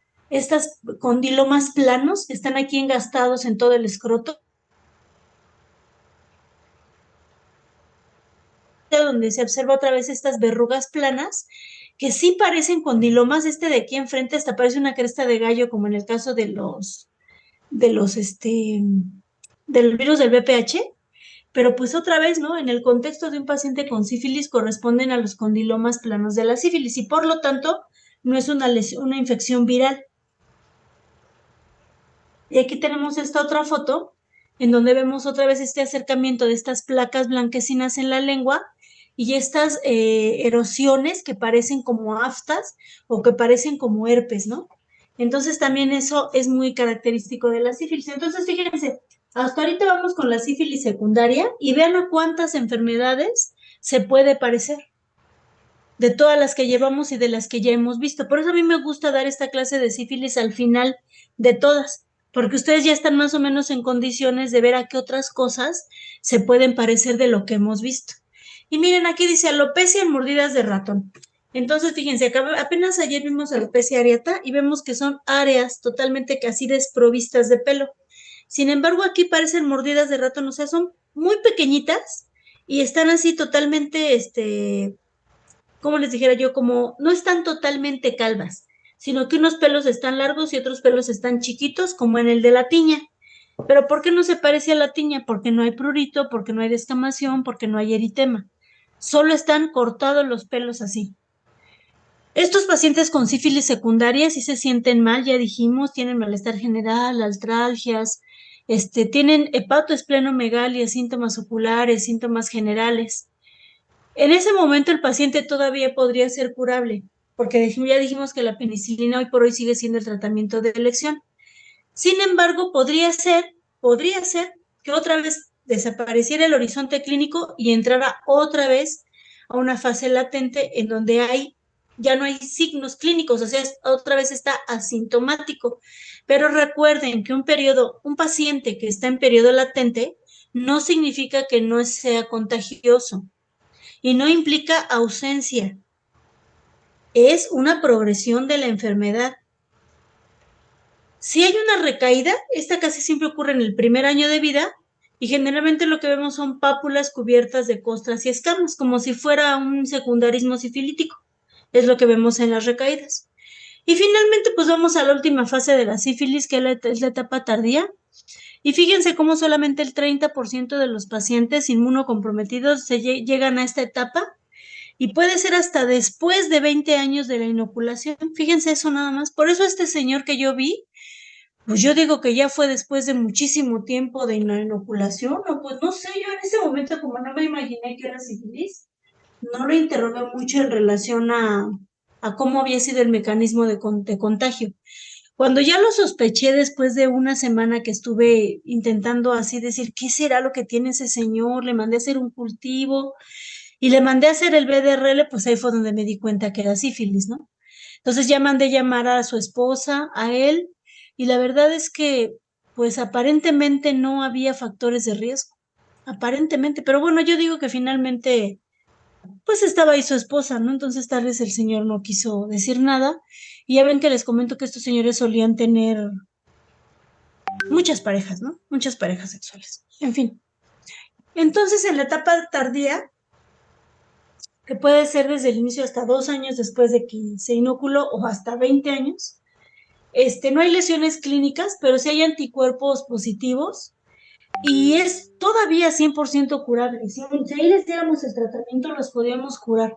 condilomas planos que están aquí engastados en todo el escroto, donde se observa otra vez estas verrugas planas que sí parecen condilomas. De aquí enfrente hasta parece una cresta de gallo, como en el caso de los del virus del VPH, pero pues otra vez, ¿no? En el contexto de un paciente con sífilis corresponden a los condilomas planos de la sífilis y por lo tanto no es una infección viral. Y aquí tenemos esta otra foto en donde vemos otra vez este acercamiento de estas placas blanquecinas en la lengua y estas erosiones que parecen como aftas o que parecen como herpes, ¿no? Entonces también eso es muy característico de la sífilis. Entonces fíjense, hasta ahorita vamos con la sífilis secundaria y vean a cuántas enfermedades se puede parecer de todas las que llevamos y de las que ya hemos visto. Por eso a mí me gusta dar esta clase de sífilis al final de todas, porque ustedes ya están más o menos en condiciones de ver a qué otras cosas se pueden parecer de lo que hemos visto. Y miren, aquí dice alopecia en mordidas de ratón. Entonces, fíjense, apenas ayer vimos alopecia areata y vemos que son áreas totalmente casi desprovistas de pelo. Sin embargo, aquí parecen mordidas de ratón, o sea, son muy pequeñitas y están así totalmente, como les dijera yo, como no están totalmente calvas, sino que unos pelos están largos y otros pelos están chiquitos, como en el de la tiña. ¿Pero por qué no se parece a la tiña? Porque no hay prurito, porque no hay descamación, porque no hay eritema. Solo están cortados los pelos así. Estos pacientes con sífilis secundaria sí se sienten mal, ya dijimos, tienen malestar general, artralgias, tienen hepatoesplenomegalia, síntomas oculares, síntomas generales. En ese momento el paciente todavía podría ser curable, porque ya dijimos que la penicilina hoy por hoy sigue siendo el tratamiento de elección. Sin embargo, podría ser que otra vez desapareciera el horizonte clínico y entrara otra vez a una fase latente en donde ya no hay signos clínicos, o sea, otra vez está asintomático. Pero recuerden que un paciente que está en periodo latente no significa que no sea contagioso y no implica ausencia. Es una progresión de la enfermedad. Si hay una recaída, esta casi siempre ocurre en el primer año de vida y generalmente lo que vemos son pápulas cubiertas de costras y escamas, como si fuera un secundarismo sifilítico. Es lo que vemos en las recaídas. Y finalmente, pues vamos a la última fase de la sífilis, que es la etapa tardía. Y fíjense cómo solamente el 30% de los pacientes inmunocomprometidos llegan a esta etapa y puede ser hasta después de 20 años de la inoculación. Fíjense eso nada más. Por eso este señor que yo vi, pues yo digo que ya fue después de muchísimo tiempo de la inoculación, o pues no sé, yo en ese momento como no me imaginé que era sífilis, no lo interrogué mucho en relación a cómo había sido el mecanismo de contagio. Cuando ya lo sospeché después de una semana que estuve intentando así decir, ¿qué será lo que tiene ese señor? Le mandé a hacer un cultivo y le mandé a hacer el BDRL, pues ahí fue donde me di cuenta que era sífilis, ¿no? Entonces ya mandé llamar a su esposa, a él, y la verdad es que, pues aparentemente no había factores de riesgo, aparentemente, pero bueno, yo digo que finalmente, pues estaba ahí su esposa, ¿no? Entonces tal vez el señor no quiso decir nada, y ya ven que les comento que estos señores solían tener muchas parejas, ¿no? Muchas parejas sexuales, en fin. Entonces en la etapa tardía, que puede ser desde el inicio hasta 2 años después de que se inoculó o hasta 20 años, no hay lesiones clínicas, pero sí hay anticuerpos positivos y es todavía 100% curable. Si ahí les diéramos el tratamiento, los podíamos curar.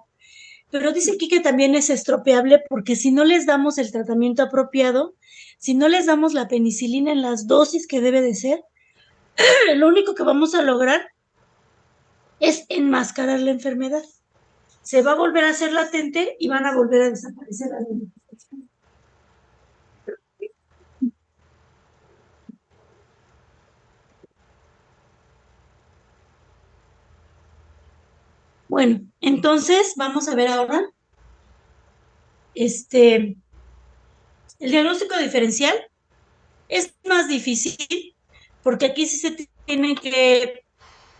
Pero dice aquí que también es estropeable porque si no les damos el tratamiento apropiado, si no les damos la penicilina en las dosis que debe de ser, lo único que vamos a lograr es enmascarar la enfermedad. Se va a volver a hacer latente y van a volver a desaparecer las manifestaciones. Bueno, entonces vamos a ver ahora el diagnóstico diferencial es más difícil porque aquí sí se tiene que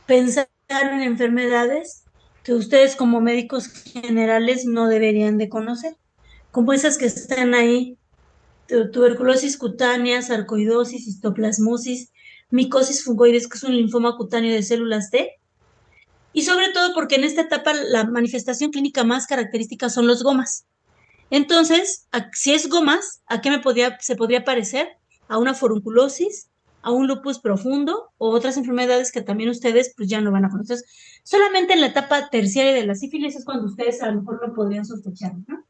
pensar en enfermedades que ustedes como médicos generales no deberían de conocer, como esas que están ahí, tuberculosis cutánea, sarcoidosis, histoplasmosis, micosis fungoides, que es un linfoma cutáneo de células T, y sobre todo porque en esta etapa la manifestación clínica más característica son los gomas. Entonces, si es gomas, ¿a qué se podría parecer? A una forunculosis, a un lupus profundo o otras enfermedades que también ustedes pues ya no van a conocer. Solamente en la etapa terciaria de la sífilis es cuando ustedes a lo mejor lo podrían sospechar, ¿no?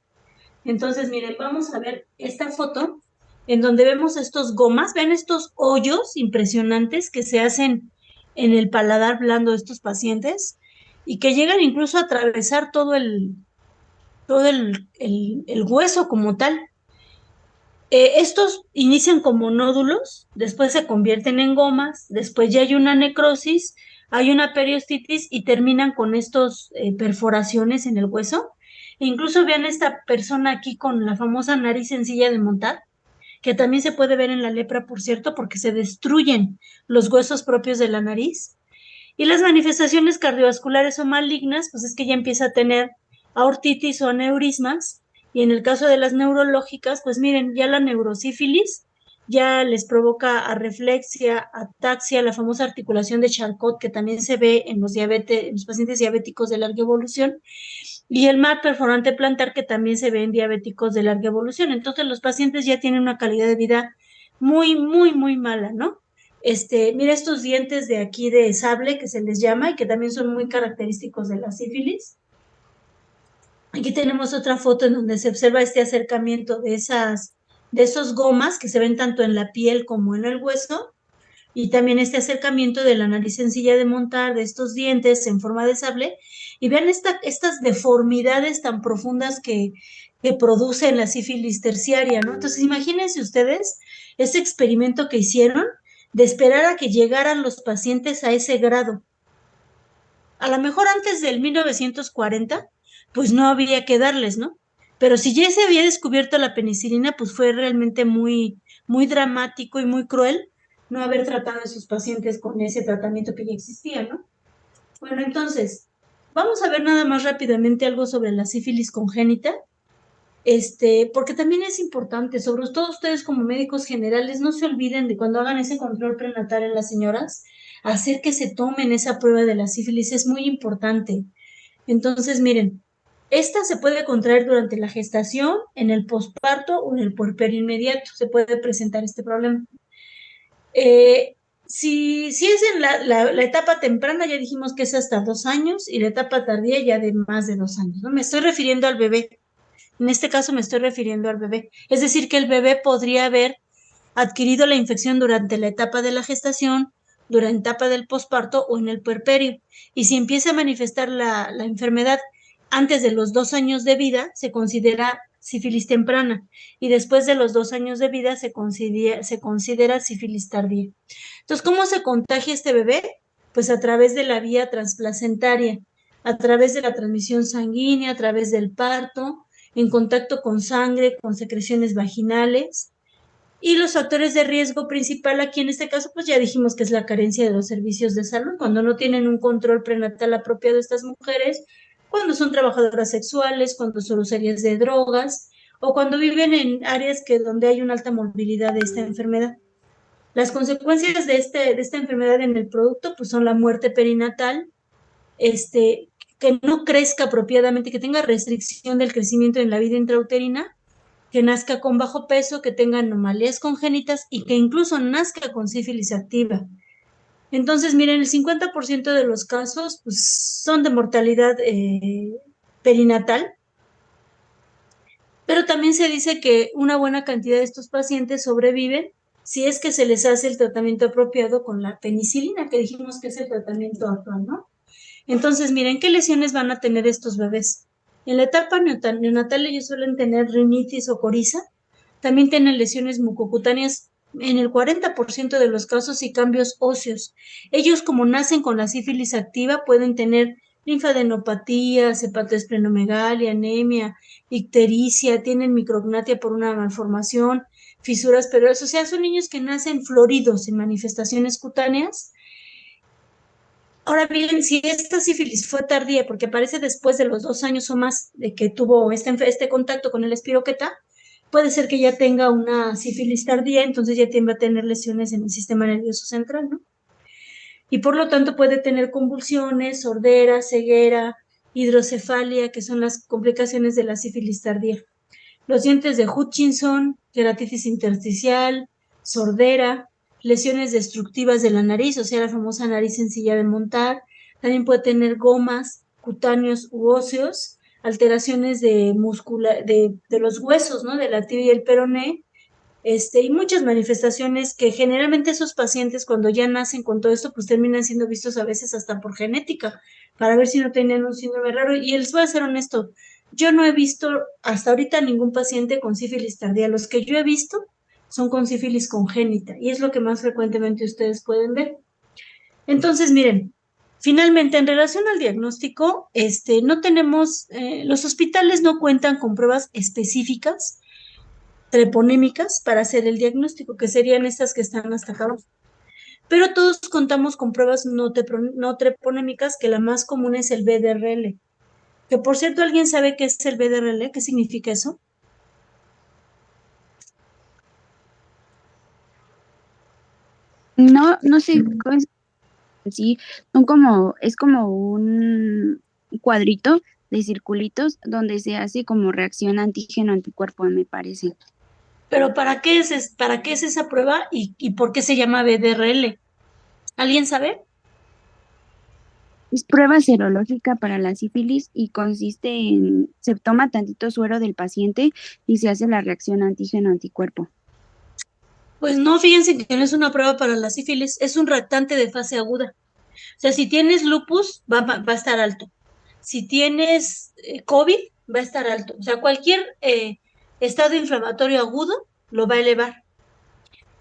Entonces, miren, vamos a ver esta foto en donde vemos estos gomas, vean estos hoyos impresionantes que se hacen en el paladar blando de estos pacientes y que llegan incluso a atravesar todo el hueso como tal. Estos inician como nódulos, después se convierten en gomas, después ya hay una necrosis, hay una periostitis y terminan con estos perforaciones en el hueso. E incluso vean esta persona aquí con la famosa nariz sencilla de montar, que también se puede ver en la lepra, por cierto, porque se destruyen los huesos propios de la nariz. Y las manifestaciones cardiovasculares o malignas, pues es que ya empieza a tener aortitis o aneurismas, y en el caso de las neurológicas, pues miren, ya la neurosífilis ya les provoca arreflexia, ataxia, la famosa articulación de Charcot, que también se ve en los pacientes diabéticos de larga evolución, y el MAC perforante plantar, que también se ve en diabéticos de larga evolución. Entonces, los pacientes ya tienen una calidad de vida muy, muy, muy mala, ¿no? Mira estos dientes de aquí de sable que se les llama y que también son muy característicos de la sífilis. Aquí tenemos otra foto en donde se observa este acercamiento de esos gomas que se ven tanto en la piel como en el hueso, y también este acercamiento de la nariz sencilla de montar, de estos dientes en forma de sable, y vean estas deformidades tan profundas que produce la sífilis terciaria, ¿no? Entonces, imagínense ustedes ese experimento que hicieron de esperar a que llegaran los pacientes a ese grado. A lo mejor antes del 1940, pues no había que darles, ¿no? Pero si ya se había descubierto la penicilina, pues fue realmente muy, muy dramático y muy cruel no haber tratado a sus pacientes con ese tratamiento que ya existía, ¿no? Bueno, entonces, vamos a ver nada más rápidamente algo sobre la sífilis congénita, porque también es importante, sobre todo ustedes como médicos generales, no se olviden de cuando hagan ese control prenatal en las señoras, hacer que se tomen esa prueba de la sífilis es muy importante. Entonces, miren, esta se puede contraer durante la gestación, en el posparto o en el puerperio inmediato, se puede presentar este problema. Si es en la etapa temprana, ya dijimos que es hasta 2 años, y la etapa tardía ya de más de 2 años, ¿no? Me estoy refiriendo al bebé. En este caso me estoy refiriendo al bebé. Es decir, que el bebé podría haber adquirido la infección durante la etapa de la gestación, durante la etapa del posparto o en el puerperio. Y si empieza a manifestar la enfermedad antes de los 2 años de vida, se considera sífilis temprana, y después de los 2 años de vida se considera sífilis tardía. Entonces, ¿cómo se contagia este bebé? Pues a través de la vía transplacentaria, a través de la transmisión sanguínea, a través del parto, en contacto con sangre, con secreciones vaginales. Y los factores de riesgo principal aquí en este caso, pues ya dijimos que es la carencia de los servicios de salud, cuando no tienen un control prenatal apropiado estas mujeres, cuando son trabajadoras sexuales, cuando son usuarias de drogas o cuando viven en áreas donde hay una alta movilidad de esta enfermedad. Las consecuencias de esta enfermedad en el producto pues son la muerte perinatal, que no crezca apropiadamente, que tenga restricción del crecimiento en la vida intrauterina, que nazca con bajo peso, que tenga anomalías congénitas y que incluso nazca con sífilis activa. Entonces, miren, el 50% de los casos pues, son de mortalidad perinatal, pero también se dice que una buena cantidad de estos pacientes sobreviven si es que se les hace el tratamiento apropiado con la penicilina, que dijimos que es el tratamiento actual, ¿no? Entonces, miren, ¿qué lesiones van a tener estos bebés? En la etapa neonatal ellos suelen tener rinitis o coriza, también tienen lesiones mucocutáneas en el 40% de los casos y cambios óseos. Ellos, como nacen con la sífilis activa, pueden tener linfadenopatías, hepatoesplenomegalia, anemia, ictericia, tienen micrognatia por una malformación, fisuras perorales, o sea, son niños que nacen floridos en manifestaciones cutáneas. Ahora bien, si esta sífilis fue tardía, porque aparece después de los 2 años o más de que tuvo este contacto con el espiroqueta, puede ser que ya tenga una sífilis tardía, entonces ya va a tener lesiones en el sistema nervioso central, ¿no? Y por lo tanto puede tener convulsiones, sordera, ceguera, hidrocefalia, que son las complicaciones de la sífilis tardía. Los dientes de Hutchinson, queratitis intersticial, sordera, lesiones destructivas de la nariz, o sea, la famosa nariz sencilla de montar. También puede tener gomas, cutáneos u óseos, alteraciones de los huesos, ¿no? De la tibia y el peroné, y muchas manifestaciones que generalmente esos pacientes cuando ya nacen con todo esto, pues terminan siendo vistos a veces hasta por genética, para ver si no tenían un síndrome raro. Y les voy a ser honesto, yo no he visto hasta ahorita ningún paciente con sífilis tardía. Los que yo he visto son con sífilis congénita, y es lo que más frecuentemente ustedes pueden ver. Entonces, miren, finalmente, en relación al diagnóstico, no tenemos, los hospitales no cuentan con pruebas específicas treponémicas para hacer el diagnóstico, que serían estas que están hasta acá abajo. Pero todos contamos con pruebas no treponémicas, que la más común es el BDRL. Que por cierto, ¿alguien sabe qué es el BDRL? ¿Qué significa eso? No sé, sí, es como un cuadrito de circulitos donde se hace como reacción antígeno-anticuerpo, me parece. Pero ¿para qué es esa prueba y por qué se llama BDRL? ¿Alguien sabe? Es prueba serológica para la sífilis y consiste en, se toma tantito suero del paciente y se hace la reacción antígeno-anticuerpo. Pues no, fíjense que no es una prueba para la sífilis, es un reactante de fase aguda. O sea, si tienes lupus, va a estar alto. Si tienes COVID, va a estar alto. O sea, cualquier estado inflamatorio agudo lo va a elevar.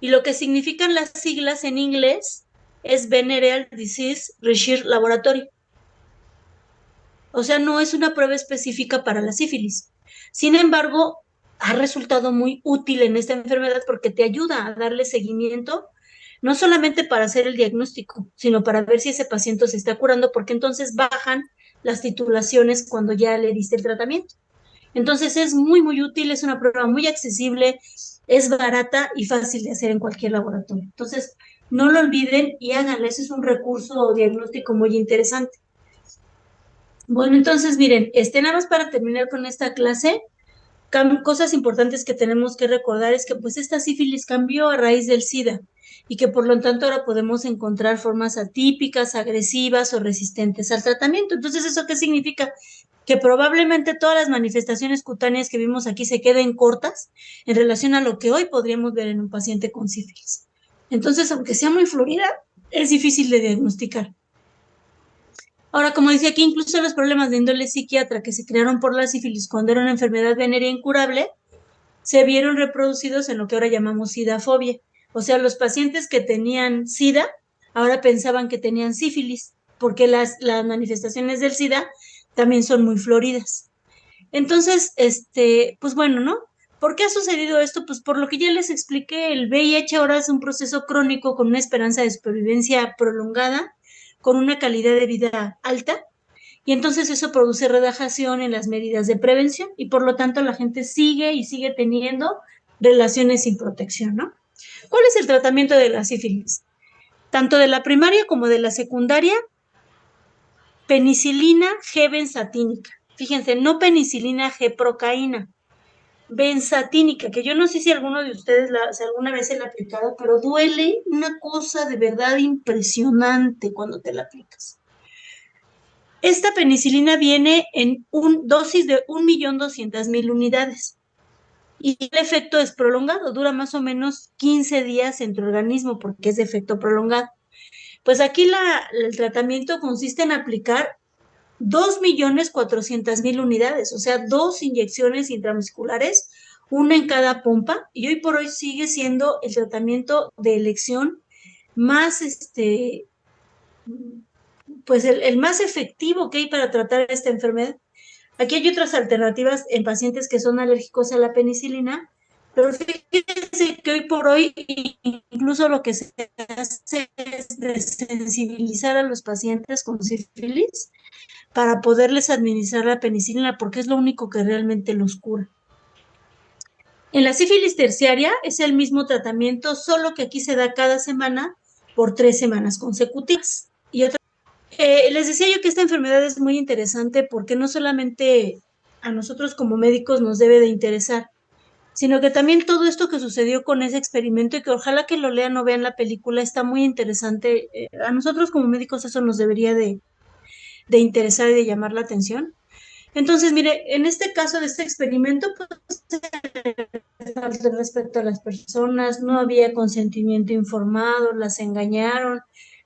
Y lo que significan las siglas en inglés es Venereal Disease Research Laboratory. O sea, no es una prueba específica para la sífilis. Sin embargo, ha resultado muy útil en esta enfermedad porque te ayuda a darle seguimiento, no solamente para hacer el diagnóstico, sino para ver si ese paciente se está curando, porque entonces bajan las titulaciones cuando ya le diste el tratamiento. Entonces es muy, muy útil, es una prueba muy accesible, es barata y fácil de hacer en cualquier laboratorio. Entonces, no lo olviden y háganlo, ese es un recurso diagnóstico muy interesante. Bueno, entonces miren, nada más para terminar con esta clase, cosas importantes que tenemos que recordar es que pues esta sífilis cambió a raíz del SIDA y que por lo tanto ahora podemos encontrar formas atípicas, agresivas o resistentes al tratamiento. Entonces, ¿eso qué significa? Que probablemente todas las manifestaciones cutáneas que vimos aquí se queden cortas en relación a lo que hoy podríamos ver en un paciente con sífilis. Entonces, aunque sea muy florida, es difícil de diagnosticar. Ahora, como decía aquí, incluso los problemas de índole psiquiatra que se crearon por la sífilis cuando era una enfermedad venérea incurable, se vieron reproducidos en lo que ahora llamamos sidafobia. O sea, los pacientes que tenían SIDA ahora pensaban que tenían sífilis, porque las manifestaciones del SIDA también son muy floridas. Entonces, pues bueno, ¿no? ¿Por qué ha sucedido esto? Pues por lo que ya les expliqué, el VIH ahora es un proceso crónico con una esperanza de supervivencia prolongada, con una calidad de vida alta, y entonces eso produce relajación en las medidas de prevención y por lo tanto la gente sigue y sigue teniendo relaciones sin protección, ¿no? ¿Cuál es el tratamiento de la sífilis? Tanto de la primaria como de la secundaria, penicilina G-benzatínica. Fíjense, no penicilina G-procaína, benzatínica, que yo no sé si alguno de ustedes si alguna vez se la ha aplicado, pero duele una cosa de verdad impresionante cuando te la aplicas. Esta penicilina viene en dosis de 1.200.000 unidades y el efecto es prolongado, dura más o menos 15 días en tu organismo porque es de efecto prolongado. Pues aquí el tratamiento consiste en aplicar 2.400.000 unidades, o sea, 2 inyecciones intramusculares, una en cada pompa, y hoy por hoy sigue siendo el tratamiento de elección más, pues el más efectivo que hay para tratar esta enfermedad. Aquí hay otras alternativas en pacientes que son alérgicos a la penicilina, pero fíjense que hoy por hoy incluso lo que se hace es desensibilizar a los pacientes con sífilis para poderles administrar la penicilina porque es lo único que realmente los cura. En la sífilis terciaria es el mismo tratamiento, solo que aquí se da cada semana por 3 semanas consecutivas. Y les decía yo que esta enfermedad es muy interesante porque no solamente a nosotros como médicos nos debe de interesar, sino que también todo esto que sucedió con ese experimento y que ojalá que lo lean o vean la película, está muy interesante. A nosotros como médicos eso nos debería de interesar y de llamar la atención. Entonces, mire, en este caso de este experimento, pues, falta de respeto a las personas, no había consentimiento informado, las engañaron,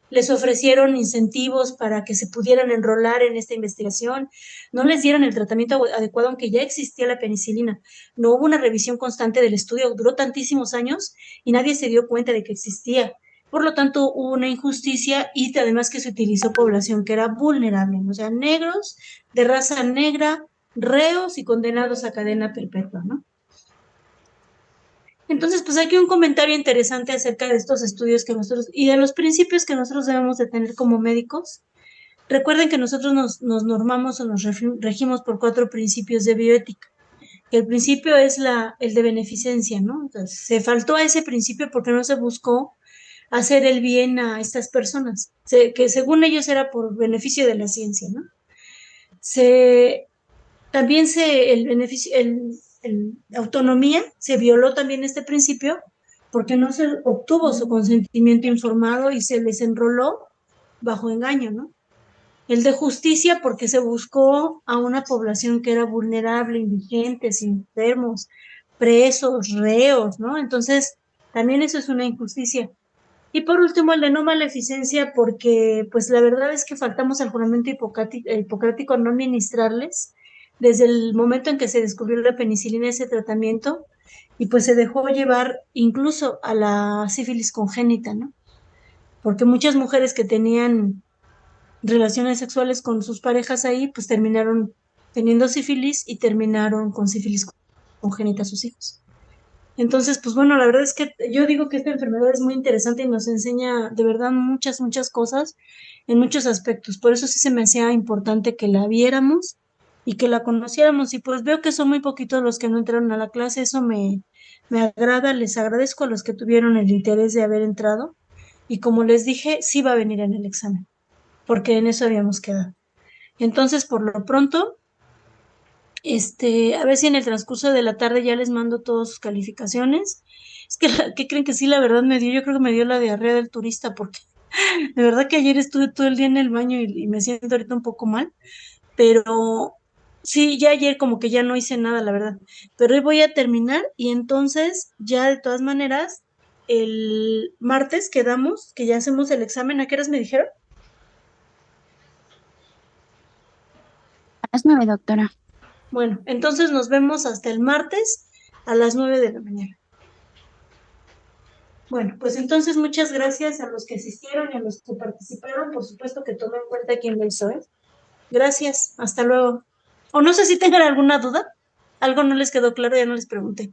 les ofrecieron incentivos para que se pudieran enrolar en esta investigación, no les dieron el tratamiento adecuado, aunque ya existía la penicilina. No hubo una revisión constante del estudio, duró tantísimos años y nadie se dio cuenta de que existía. Por lo tanto, hubo una injusticia y además que se utilizó población que era vulnerable, o sea, negros de raza negra, reos y condenados a cadena perpetua, ¿no? Entonces, pues aquí un comentario interesante acerca de estos estudios que nosotros, y de los principios que nosotros debemos de tener como médicos. Recuerden que nosotros nos normamos o nos regimos por 4 principios de bioética. El principio es el de beneficencia, ¿no? Entonces, se faltó a ese principio porque no se buscó hacer el bien a estas personas, que según ellos era por beneficio de la ciencia, ¿no? También autonomía, se violó también este principio porque no se obtuvo su consentimiento informado y se les enroló bajo engaño, ¿no? El de justicia porque se buscó a una población que era vulnerable, indigentes, enfermos, presos, reos, ¿no? Entonces, también eso es una injusticia. Y por último, el de no maleficencia porque, pues, la verdad es que faltamos al juramento hipocrático a no administrarles desde el momento en que se descubrió la penicilina, ese tratamiento, y pues se dejó llevar incluso a la sífilis congénita, ¿no? Porque muchas mujeres que tenían relaciones sexuales con sus parejas ahí, pues terminaron teniendo sífilis y terminaron con sífilis congénita a sus hijos. Entonces, pues bueno, la verdad es que yo digo que esta enfermedad es muy interesante y nos enseña de verdad muchas, muchas cosas en muchos aspectos. Por eso sí se me hacía importante que la viéramos y que la conociéramos. Y pues veo que son muy poquitos los que no entraron a la clase. Eso me agrada, les agradezco a los que tuvieron el interés de haber entrado. Y como les dije, sí va a venir en el examen, porque en eso habíamos quedado. Entonces, por lo pronto, a ver si en el transcurso de la tarde ya les mando todas sus calificaciones. Es que, ¿qué creen que sí? La verdad yo creo que me dio la diarrea del turista, porque de verdad que ayer estuve todo el día en el baño y me siento ahorita un poco mal, pero sí, ya ayer como que ya no hice nada, la verdad. Pero hoy voy a terminar y entonces ya de todas maneras, el martes quedamos, que ya hacemos el examen. ¿A qué horas me dijeron? A las 9, doctora. Bueno, entonces nos vemos hasta el martes a las 9 de la mañana. Bueno, pues entonces muchas gracias a los que asistieron y a los que participaron. Por supuesto que tomen en cuenta quién lo hizo, ¿eh? Gracias, hasta luego. O no sé si tengan alguna duda. Algo no les quedó claro, ya no les pregunté.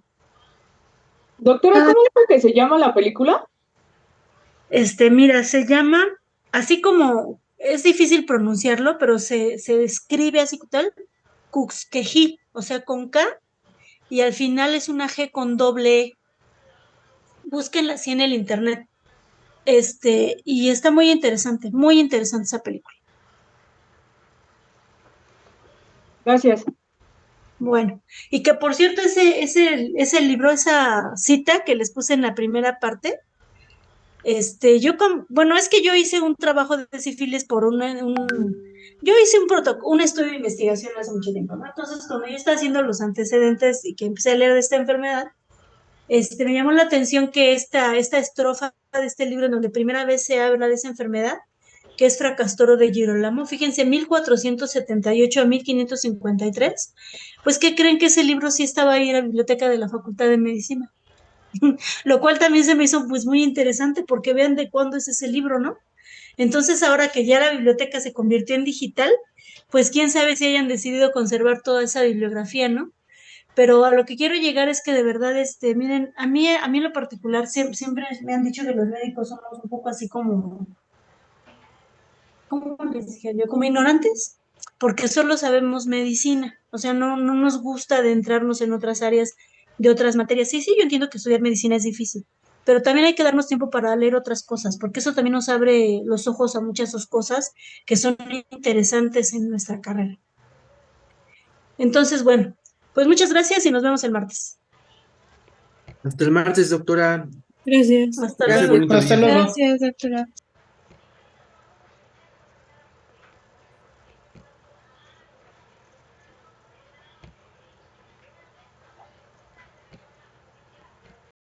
Doctora, ¿cómo dijo que se llama la película? Mira, se llama, así como, es difícil pronunciarlo, pero se escribe así tal, Cuxquejí, o sea, con K, y al final es una G con doble E. Búsquenla así en el internet. Y está muy interesante esa película. Gracias. Bueno, y que por cierto, ese libro, esa cita que les puse en la primera parte, bueno, es que yo hice un trabajo de sífilis yo hice un estudio de investigación hace mucho tiempo, ¿no? Entonces, cuando yo estaba haciendo los antecedentes y que empecé a leer de esta enfermedad, me llamó la atención que esta estrofa de este libro, en donde primera vez se habla de esa enfermedad, que es Fracastoro de Girolamo, fíjense, 1478 a 1553, pues ¿qué creen? Que ese libro sí estaba ahí en la biblioteca de la Facultad de Medicina, lo cual también se me hizo pues muy interesante, porque vean de cuándo es ese libro, ¿no? Entonces ahora que ya la biblioteca se convirtió en digital, pues quién sabe si hayan decidido conservar toda esa bibliografía, ¿no? Pero a lo que quiero llegar es que de verdad, miren, a mí en lo particular siempre me han dicho que los médicos somos un poco así como, ¿cómo les dije yo? Como ignorantes, porque solo sabemos medicina, o sea, no nos gusta adentrarnos en otras áreas de otras materias. Sí, yo entiendo que estudiar medicina es difícil, pero también hay que darnos tiempo para leer otras cosas, porque eso también nos abre los ojos a muchas otras cosas que son interesantes en nuestra carrera. Entonces, bueno, pues muchas gracias y nos vemos el martes. Hasta el martes, doctora. Gracias. Hasta Gracias, luego. bonito Hasta día. luego. Gracias, doctora.